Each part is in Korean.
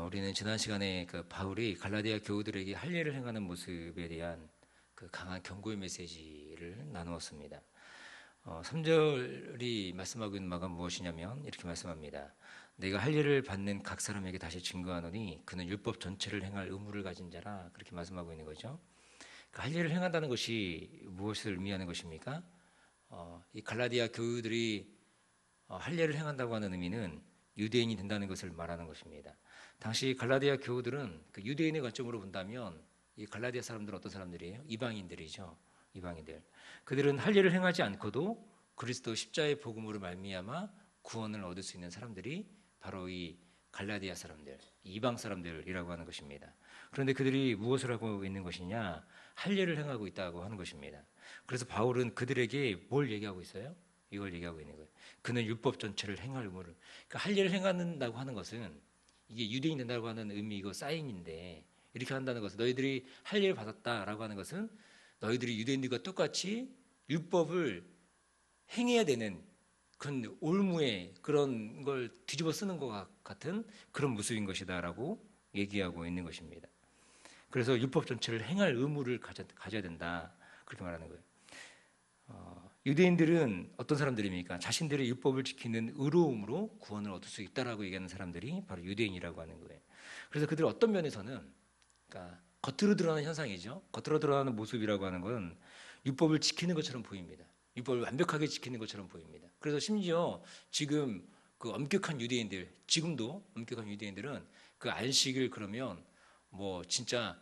우리는 지난 시간에 그 바울이 갈라디아 교우들에게 할례를 행하는 모습에 대한 그 강한 경고의 메시지를 나누었습니다. 3절이 말씀하고 있는 바가 무엇이냐면 이렇게 말씀합니다. 내가 할례를 받는 각 사람에게 다시 증거하노니 그는 율법 전체를 행할 의무를 가진 자라, 그렇게 말씀하고 있는 거죠. 그 할례를 행한다는 것이 무엇을 의미하는 것입니까? 이 갈라디아 교우들이 할례를 행한다고 하는 의미는 유대인이 된다는 것을 말하는 것입니다. 당시 갈라디아 교우들은 그 유대인의 관점으로 본다면 이 갈라디아 사람들은 어떤 사람들이에요? 이방인들이죠. 이방인들. 그들은 할례를 행하지 않고도 그리스도 십자의 복음으로 말미암아 구원을 얻을 수 있는 사람들이 바로 이 갈라디아 사람들, 이방 사람들이라고 하는 것입니다. 그런데 그들이 무엇을 하고 있는 것이냐? 할례를 행하고 있다고 하는 것입니다. 그래서 바울은 그들에게 뭘 얘기하고 있어요? 이걸 얘기하고 있는 거예요. 그는 율법 전체를 행할 의무를. 그러니까 할례를 행한다고 하는 것은 이게 유대인 된다고 하는 의미이고 사인인데, 이렇게 한다는 것은 너희들이 할례를 받았다라고 하는 것은 너희들이 유대인들과 똑같이 율법을 행해야 되는 그런 올무에 그런 걸 뒤집어 쓰는 것 같은 그런 모습인 것이다라고 얘기하고 있는 것입니다. 그래서 율법 전체를 행할 의무를 가져야 된다, 그렇게 말하는 거예요. 유대인들은 어떤 사람들입니까? 자신들의 율법을 지키는 의로움으로 구원을 얻을 수 있다라고 얘기하는 사람들이 바로 유대인이라고 하는 거예요. 그래서 그들 어떤 면에서는, 그러니까 겉으로 드러나는 현상이죠. 겉으로 드러나는 모습이라고 하는 건 율법을 지키는 것처럼 보입니다. 율법을 완벽하게 지키는 것처럼 보입니다. 그래서 심지어 지금 그 엄격한 유대인들, 지금도 엄격한 유대인들은 그 안식일, 그러면 뭐 진짜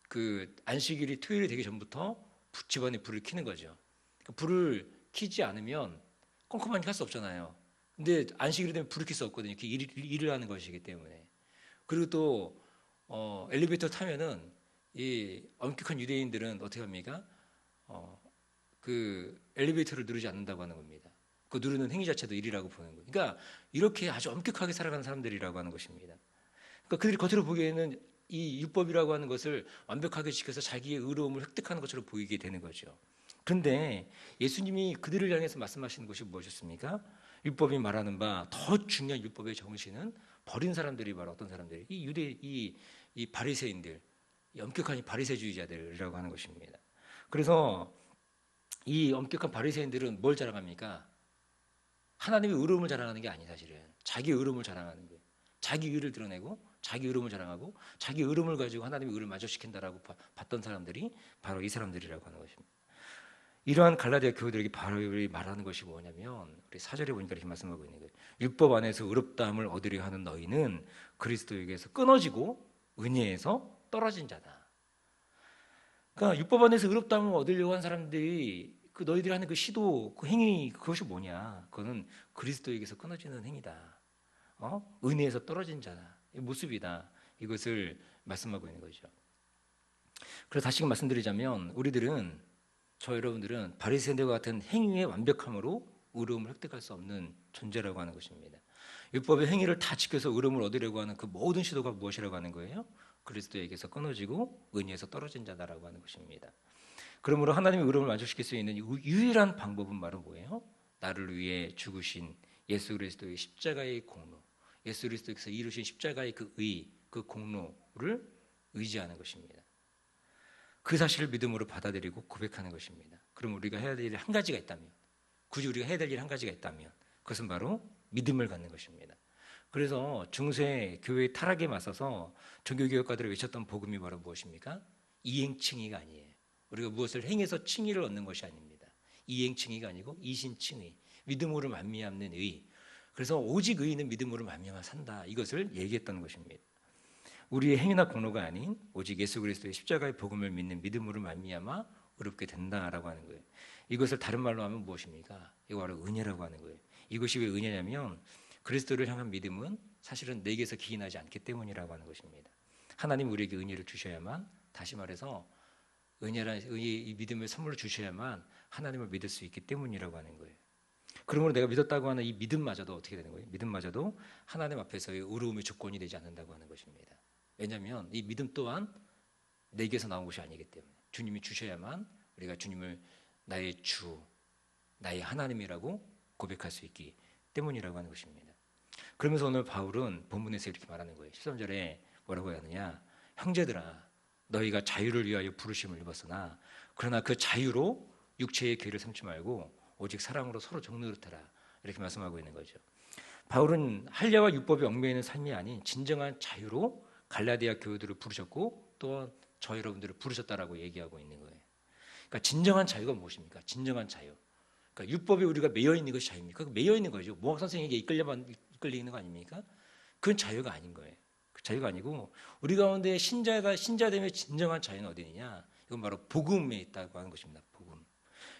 그 안식일이 토요일이 되기 전부터 집안에 불을 켜는 거죠. 불을 켜지 않으면 꼼꼼하게 할 수 없잖아요. 근데 안식일이 되면 불을 켤 수 없거든요. 일을 하는 것이기 때문에. 그리고 또 엘리베이터 타면은 이 엄격한 유대인들은 어떻게 합니까? 그 엘리베이터를 누르지 않는다고 하는 겁니다. 그 누르는 행위 자체도 일이라고 보는 거예요. 그러니까 이렇게 아주 엄격하게 살아가는 사람들이라고 하는 것입니다. 그러니까 그들이 겉으로 보기에는 이 율법이라고 하는 것을 완벽하게 지켜서 자기의 의로움을 획득하는 것처럼 보이게 되는 거죠. 그런데 예수님이 그들을 향해서 말씀하시는 것이 무엇이었습니까? 율법이 말하는 바 더 중요한 율법의 정신은 버린 사람들이 바로 어떤 사람들이 이 유대 이 바리새인들, 이 엄격한 바리새주의자들이라고 하는 것입니다. 그래서 이 엄격한 바리새인들은 뭘 자랑합니까? 하나님의 의로움을 자랑하는 게 아니, 사실은 자기 의로움을 자랑하는 거예요. 자기 의를 드러내고 자기 의로움을 자랑하고 자기 의로움을 가지고 하나님의 의를 만족시킨다라고 봤던 사람들이 바로 이 사람들이라고 하는 것입니다. 이러한 갈라디아 교우들에게 바울이 말하는 것이 뭐냐면, 우리 4절에 보니까 이렇게 말씀하고 있는 거예요. 율법 안에서 의롭다함을 얻으려 하는 너희는 그리스도에게서 끊어지고 은혜에서 떨어진 자다. 그러니까 율법 안에서 의롭다함을 얻으려고 한 사람들이 그 너희들이 하는 그 시도, 그 행위, 그것이 뭐냐? 그거는 그리스도에게서 끊어지는 행위다. 은혜에서 떨어진 자다. 이 모습이다. 이것을 말씀하고 있는 거죠. 그래서 다시금 말씀드리자면 저 여러분들은 바리새인들과 같은 행위의 완벽함으로 의로움을 획득할 수 없는 존재라고 하는 것입니다. 율법의 행위를 다 지켜서 의로움을 얻으려고 하는 그 모든 시도가 무엇이라고 하는 거예요? 그리스도에게서 끊어지고 은혜에서 떨어진 자다라고 하는 것입니다. 그러므로 하나님의 의로움을 만족시킬 수 있는 유일한 방법은 바로 뭐예요? 나를 위해 죽으신 예수 그리스도의 십자가의 공로, 예수 그리스도께서 이루신 십자가의 그 의, 그 공로를 의지하는 것입니다. 그 사실을 믿음으로 받아들이고 고백하는 것입니다. 그럼 우리가 해야 될 일이 한 가지가 있다면, 굳이 우리가 해야 될 일이 한 가지가 있다면 그것은 바로 믿음을 갖는 것입니다. 그래서 중세 교회의 타락에 맞서서 종교개혁가들이 외쳤던 복음이 바로 무엇입니까? 이행칭의가 아니에요. 우리가 무엇을 행해서 칭의를 얻는 것이 아닙니다. 이행칭의가 아니고 이신칭의, 믿음으로 말미암는 의. 그래서 오직 의인은 믿음으로 말미암아 산다, 이것을 얘기했던 것입니다. 우리의 행위나 공로가 아닌 오직 예수 그리스도의 십자가의 복음을 믿는 믿음으로 말미암아 의롭게 된다라고 하는 거예요. 이것을 다른 말로 하면 무엇입니까? 이거 바로 은혜라고 하는 거예요. 이것이 왜 은혜냐면 그리스도를 향한 믿음은 사실은 내게서 기인하지 않기 때문이라고 하는 것입니다. 하나님 우리에게 은혜를 주셔야만, 다시 말해서 이 믿음을 선물로 주셔야만 하나님을 믿을 수 있기 때문이라고 하는 거예요. 그러므로 내가 믿었다고 하는 이 믿음마저도 어떻게 되는 거예요? 믿음마저도 하나님 앞에서의 의로움의 조건이 되지 않는다고 하는 것입니다. 왜냐하면 이 믿음 또한 내게서 나온 것이 아니기 때문에 주님이 주셔야만 우리가 주님을 나의 주, 나의 하나님이라고 고백할 수 있기 때문이라고 하는 것입니다. 그러면서 오늘 바울은 본문에서 이렇게 말하는 거예요. 13절에 뭐라고 하느냐? 형제들아, 너희가 자유를 위하여 부르심을 입었으나 그러나 그 자유로 육체의 괴를 삼지 말고 오직 사랑으로 서로 정노릇하라. 이렇게 말씀하고 있는 거죠. 바울은 할례와 율법에 얽매여 있는 삶이 아닌 진정한 자유로 갈라디아 교우들을 부르셨고 또한 저 여러분들을 부르셨다라고 얘기하고 있는 거예요. 그러니까 진정한 자유가 무엇입니까? 진정한 자유. 그러니까 율법에 우리가 매여 있는 것이 자유입니까? 매여 있는 거죠. 모학 선생에게 이끌리는 거 아닙니까? 그건 자유가 아닌 거예요. 그 자유가 아니고 우리 가운데 신자됨의 진정한 자유는 어디 있느냐? 이건 바로 복음에 있다고 하는 것입니다. 복음.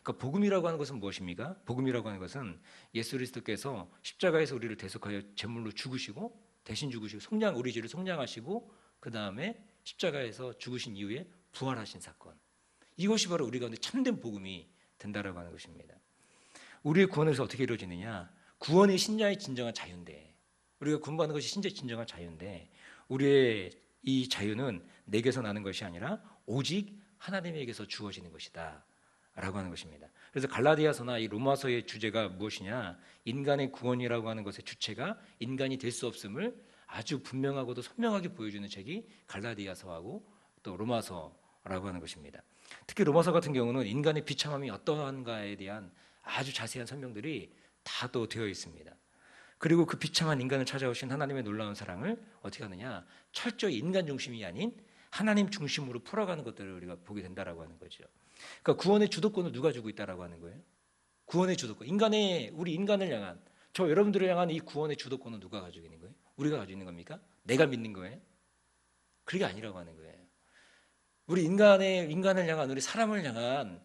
그러니까 복음이라고 하는 것은 무엇입니까? 복음이라고 하는 것은 예수 그리스도께서 십자가에서 우리를 대속하여 제물로 죽으시고 대신 죽으시고 우리 죄를 속량하시고 그 다음에 십자가에서 죽으신 이후에 부활하신 사건. 이것이 바로 우리 가운데 참된 복음이 된다라고 하는 것입니다. 우리의 구원에서 어떻게 이루어지느냐? 구원이 신자의 진정한 자유인데 우리가 구원받는 것이 신자의 진정한 자유인데 우리의 이 자유는 내게서 나는 것이 아니라 오직 하나님에게서 주어지는 것이다 라고 하는 것입니다. 그래서 갈라디아서나 이 로마서의 주제가 무엇이냐? 인간의 구원이라고 하는 것의 주체가 인간이 될 수 없음을 아주 분명하고도 선명하게 보여주는 책이 갈라디아서하고 또 로마서라고 하는 것입니다. 특히 로마서 같은 경우는 인간의 비참함이 어떠한가에 대한 아주 자세한 설명들이 다 또 되어 있습니다. 그리고 그 비참한 인간을 찾아오신 하나님의 놀라운 사랑을 어떻게 하느냐? 철저히 인간 중심이 아닌 하나님 중심으로 풀어가는 것들을 우리가 보게 된다라고 하는 거죠. 그러니까 구원의 주도권을 누가 주고 있다라고 하는 거예요? 구원의 주도권. 우리 인간을 향한 저 여러분들을 향한 이 구원의 주도권은 누가 가지고 있는 거예요? 우리가 가지고 있는 겁니까? 내가 믿는 거예요? 그게 아니라고 하는 거예요. 우리 인간을 향한 우리 사람을 향한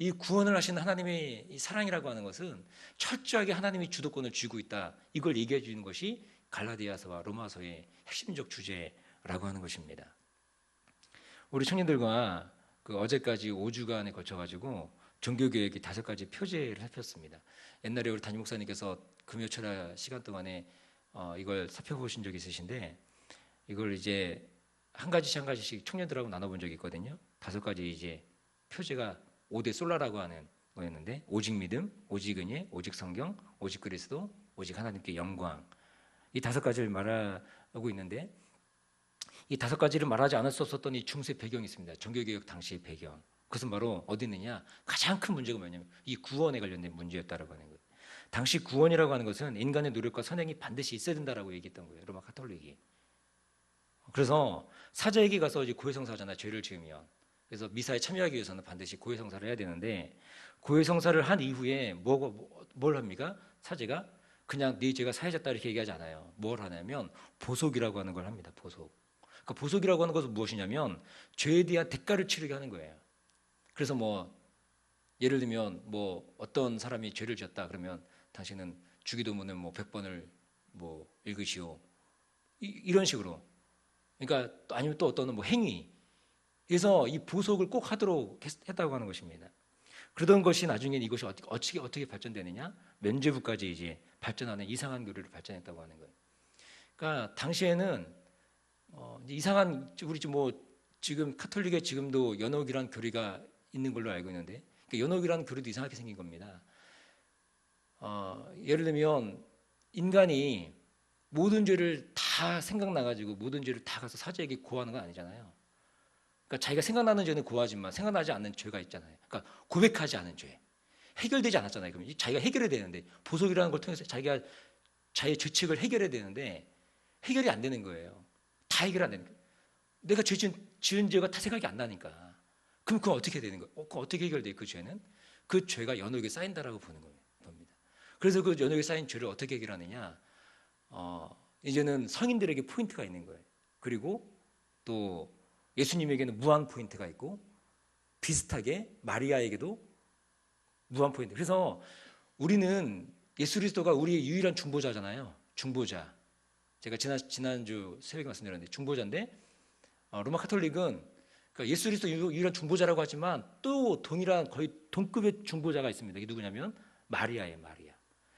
이 구원을 하신 하나님의 이 사랑이라고 하는 것은 철저하게 하나님이 주도권을 쥐고 있다. 이걸 얘기해 주는 것이 갈라디아서와 로마서의 핵심적 주제라고 하는 것입니다. 우리 청년들과 어제까지 5주간에 걸쳐가지고 종교개혁의 5가지 표제를 살폈습니다. 옛날에 우리 담임 목사님께서 금요철야 시간 동안에 이걸 살펴보신 적이 있으신데 이걸 이제 한 가지씩 청년들하고 나눠본 적이 있거든요. 5가지 이제 표제가 5대 솔라라고 하는 거였는데 오직 믿음, 오직 은혜, 오직 성경, 오직 그리스도, 오직 하나님께 영광 이 5가지를 말하고 있는데 이 5가지를 말하지 않을 수 없었던 이 중세 배경이 있습니다. 종교개혁 당시의 배경. 그것은 바로 어디 있느냐? 가장 큰 문제가 뭐냐면 이 구원에 관련된 문제였다라고 하는 거예요. 당시 구원이라고 하는 것은 인간의 노력과 선행이 반드시 있어야 된다라고 얘기했던 거예요. 로마 카톨릭이. 그래서 사자에게 가서 이제 고해성사하잖아요. 죄를 지으면. 그래서 미사에 참여하기 위해서는 반드시 고해성사를 해야 되는데 고해성사를 한 이후에 뭘 합니까? 사제가 그냥 네 죄가 사해졌다 이렇게 얘기하지 않아요. 뭘 하냐면 보속이라고 하는 걸 합니다. 보속. 그러니까 보속이라고 하는 것은 무엇이냐면 죄에 대한 대가를 치르게 하는 거예요. 그래서 예를 들면 어떤 사람이 죄를 지었다 그러면 당신은 주기도문을 100번을 읽으시오. 이런 식으로. 그러니까 아니면 또 어떤 행위. 그래서 이 보속을 꼭 하도록 했다고 하는 것입니다. 그러던 것이 나중에 이것이 어떻게 발전되느냐? 면죄부까지 이제 발전하는 이상한 교리로 발전했다고 하는 거예요. 그러니까 당시에는 이상한 우리 지금 카톨릭에 지금도 연옥이라는 교리가 있는 걸로 알고 있는데 그러니까 연옥이라는 교리도 이상하게 생긴 겁니다. 예를 들면 인간이 모든 죄를 다 생각나가지고 모든 죄를 다 가서 사제에게 고하는 건 아니잖아요. 그러니까 자기가 생각나는 죄는 고하지만 생각나지 않는 죄가 있잖아요. 그러니까 고백하지 않은 죄. 해결되지 않았잖아요. 그럼 자기가 해결해야 되는데 보속이라는 걸 통해서 자기가 자기의 죄책을 해결해야 되는데 해결이 안 되는 거예요. 다 해결 안 되는 거예요. 내가 지은 죄가 다 생각이 안 나니까. 그럼 그건 어떻게 되는 거예요? 그건 어떻게 해결돼요? 그 죄는? 그 죄가 연옥에 쌓인다라고 보는 겁니다. 그래서 그 연옥에 쌓인 죄를 어떻게 해결하느냐? 이제는 성인들에게 포인트가 있는 거예요. 그리고 또 예수님에게는 무한 포인트가 있고 비슷하게 마리아에게도 무한 포인트. 그래서 우리는 예수 그리스도가 우리의 유일한 중보자잖아요. 중보자. 제가 지난주 새벽에 말씀드렸는데 중보자인데 로마 카톨릭은 그러니까 예수 그리스도 유일한 중보자라고 하지만 또 동일한 거의 동급의 중보자가 있습니다. 이게 누구냐면 마리아예요. 마리아.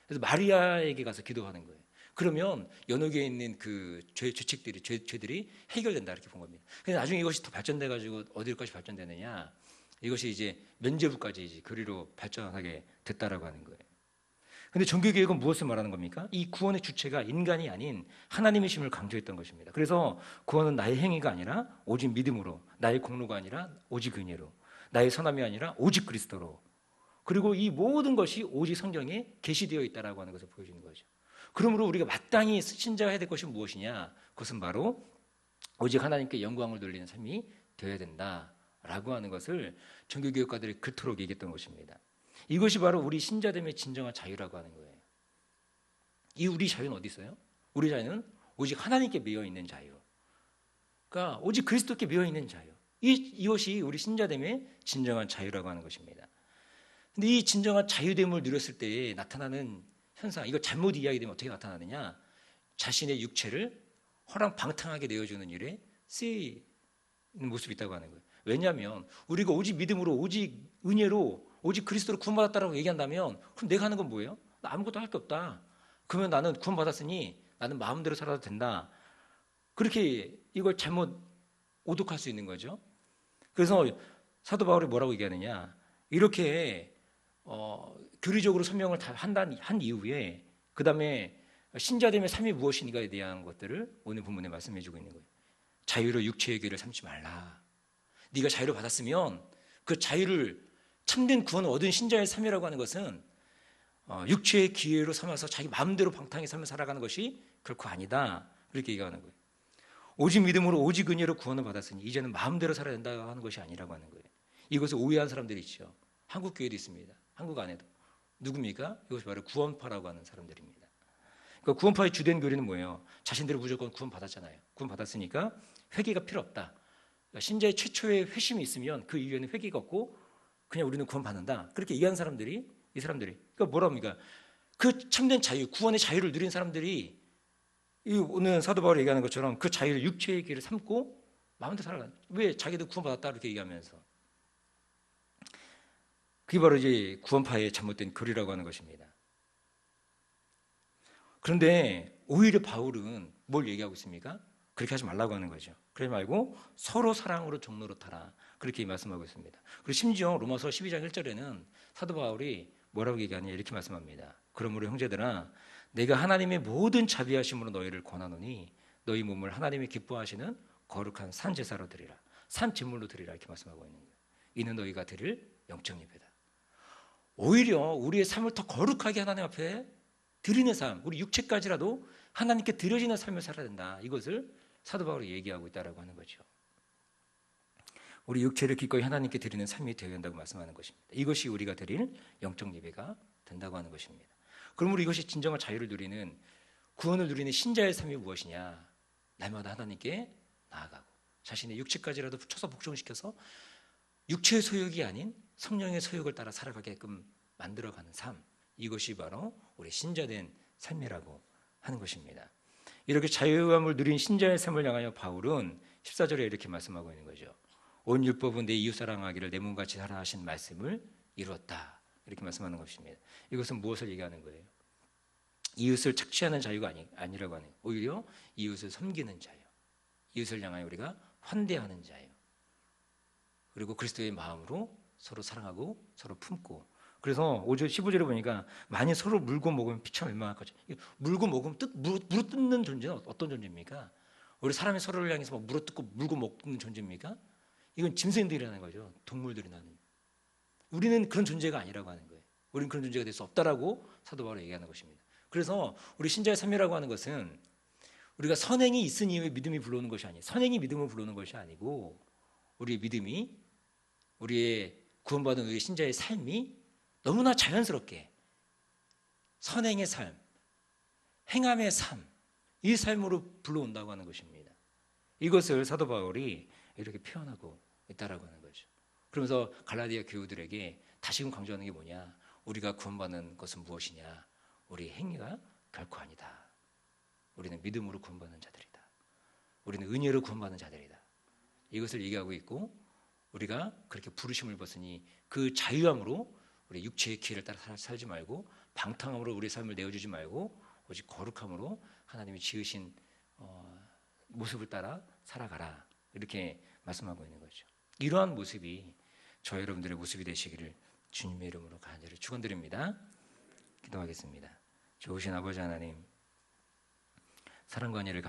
그래서 마리아에게 가서 기도하는 거예요. 그러면 연옥에 있는 그 죄들이 해결된다 이렇게 본 겁니다. 근데 나중에 이것이 더 발전돼 가지고 어디까지 발전되느냐? 이것이 이제 면죄부까지 이제 교리로 발전하게 됐다라고 하는 거예요. 근데 종교개혁은 무엇을 말하는 겁니까? 이 구원의 주체가 인간이 아닌 하나님이심을 강조했던 것입니다. 그래서 구원은 나의 행위가 아니라 오직 믿음으로, 나의 공로가 아니라 오직 은혜로, 나의 선함이 아니라 오직 그리스도로, 그리고 이 모든 것이 오직 성경에 계시되어 있다라고 하는 것을 보여주는 거죠. 그러므로 우리가 마땅히 신자가 해야 될 것이 무엇이냐? 그것은 바로 오직 하나님께 영광을 돌리는 삶이 되어야 된다라고 하는 것을 종교개혁가들이 그토록 얘기했던 것입니다. 이것이 바로 우리 신자됨의 진정한 자유라고 하는 거예요. 이 우리 자유는 어디 있어요? 우리 자유는 오직 하나님께 매여 있는 자유. 그러니까 오직 그리스도께 매여 있는 자유. 이것이 우리 신자됨의 진정한 자유라고 하는 것입니다. 근데 이 진정한 자유됨을 누렸을 때에 나타나는 현상, 이거 잘못 이야기되면 어떻게 나타나느냐? 자신의 육체를 허랑방탕하게 내어주는 일에 쓰이는 모습이 있다고 하는 거예요. 왜냐하면 우리가 오직 믿음으로, 오직 은혜로, 오직 그리스도로 구원받았다라고 얘기한다면 그럼 내가 하는 건 뭐예요? 나 아무것도 할 게 없다. 그러면 나는 구원받았으니 나는 마음대로 살아도 된다. 그렇게 이걸 잘못 오독할 수 있는 거죠. 그래서 사도 바울이 뭐라고 얘기하느냐? 이렇게 교리적으로 설명을 다 한 이후에 그 다음에 신자됨의 삶이 무엇인가에 대한 것들을 오늘 본문에 말씀해주고 있는 거예요. 자유로 육체의 기회를 삼지 말라. 네가 자유를 받았으면 그 자유를 참된 구원을 얻은 신자의 삶이라고 하는 것은 육체의 기회로 삼아서 자기 마음대로 방탕히 삶을 살아가는 것이 결코 아니다. 이렇게 얘기하는 거예요. 오직 믿음으로 오직 은혜로 구원을 받았으니 이제는 마음대로 살아야 된다고 하는 것이 아니라고 하는 거예요. 이것을 오해한 사람들이 있죠. 한국 교회도 있습니다. 한국 안에도. 누굽니까? 이것이 바로 구원파라고 하는 사람들입니다. 그러니까 구원파의 주된 교리는 뭐예요? 자신들이 무조건 구원받았잖아요. 구원받았으니까 회개가 필요 없다. 그러니까 신자의 최초의 회심이 있으면 그 이후에는 회개가 없고 그냥 우리는 구원받는다. 그렇게 얘기한 사람들이, 이 사람들이. 그러니까 뭐라 합니까? 그 참된 자유, 구원의 자유를 누린 사람들이 오늘 사도 바울이 얘기하는 것처럼 그 자유를 육체의 길을 삼고 마음대로 살아가는. 왜 자기도 구원받았다 이렇게 얘기하면서. 그게 바로 이제 구원파의 잘못된 교리라고 하는 것입니다. 그런데 오히려 바울은 뭘 얘기하고 있습니까? 그렇게 하지 말라고 하는 거죠. 그러지 말고 서로 사랑으로 종노릇하라. 그렇게 말씀하고 있습니다. 그리고 심지어 로마서 12장 1절에는 사도 바울이 뭐라고 얘기하느냐 이렇게 말씀합니다. 그러므로 형제들아 내가 하나님의 모든 자비하심으로 너희를 권하노니 너희 몸을 하나님이 기뻐하시는 거룩한 산 제사로 드리라. 산 제물로 드리라 이렇게 말씀하고 있는 거예요. 이는 너희가 드릴 영적 예배다. 오히려 우리의 삶을 더 거룩하게 하나님 앞에 드리는 삶, 우리 육체까지라도 하나님께 드려지는 삶을 살아야 된다. 이것을 사도 바울이 얘기하고 있다라고 하는 거죠. 우리 육체를 기꺼이 하나님께 드리는 삶이 되어야 한다고 말씀하는 것입니다. 이것이 우리가 드릴 영적 예배가 된다고 하는 것입니다. 그러므로 이것이 진정한 자유를 누리는, 구원을 누리는 신자의 삶이 무엇이냐? 날마다 하나님께 나아가고 자신의 육체까지라도 붙여서 복종시켜서 육체의 소욕이 아닌 성령의 소욕을 따라 살아가게끔 만들어가는 삶, 이것이 바로 우리 신자된 삶이라고 하는 것입니다. 이렇게 자유함을 누린 신자의 삶을 향하여 바울은 14절에 이렇게 말씀하고 있는 거죠. 온 율법은 내 이웃 사랑하기를 내 몸같이 하라 하신 말씀을 이루었다. 이렇게 말씀하는 것입니다. 이것은 무엇을 얘기하는 거예요? 이웃을 착취하는 자유가 아니라고 하는 거예요. 오히려 이웃을 섬기는 자유, 이웃을 향하여 우리가 환대하는 자유, 그리고 그리스도의 마음으로 서로 사랑하고 서로 품고. 그래서 5절 15절에 보니까 만일 서로 물고 먹으면 피차 멸망할 거죠. 물고 먹으면 물어뜯는 존재는 어떤 존재입니까? 우리 사람이 서로를 향해서 물어뜯고 물고 먹는 존재입니까? 이건 짐승들이라는 거죠. 동물들이라는. 우리는 그런 존재가 아니라고 하는 거예요. 우리는 그런 존재가 될 수 없다라고 사도 바울이 얘기하는 것입니다. 그래서 우리 신자의 삶이라고 하는 것은 우리가 선행이 있은 이후에 믿음이 불러오는 것이 아니에요. 선행이 믿음을 불러오는 것이 아니고 우리의 믿음이, 우리의 구원받은 우리 신자의 삶이 너무나 자연스럽게 선행의 삶, 행함의 삶, 이 삶으로 불러온다고 하는 것입니다. 이것을 사도 바울이 이렇게 표현하고 있다라고 하는 거죠. 그러면서 갈라디아 교우들에게 다시금 강조하는 게 뭐냐? 우리가 구원받는 것은 무엇이냐? 우리 행위가 결코 아니다. 우리는 믿음으로 구원받는 자들이다. 우리는 은혜로 구원받는 자들이다. 이것을 얘기하고 있고, 우리가 그렇게 부르심을 벗으니 그 자유함으로 우리 육체의 기회를 따라 살지 말고 방탕함으로 우리 삶을 내어주지 말고 오직 거룩함으로 하나님이 지으신 모습을 따라 살아가라. 이렇게 말씀하고 있는 거죠. 이러한 모습이 저 여러분들의 모습이 되시기를 주님의 이름으로 간절히 축원드립니다. 기도하겠습니다. 좋으신 아버지 하나님, 사랑과 은혜를 감사합니다.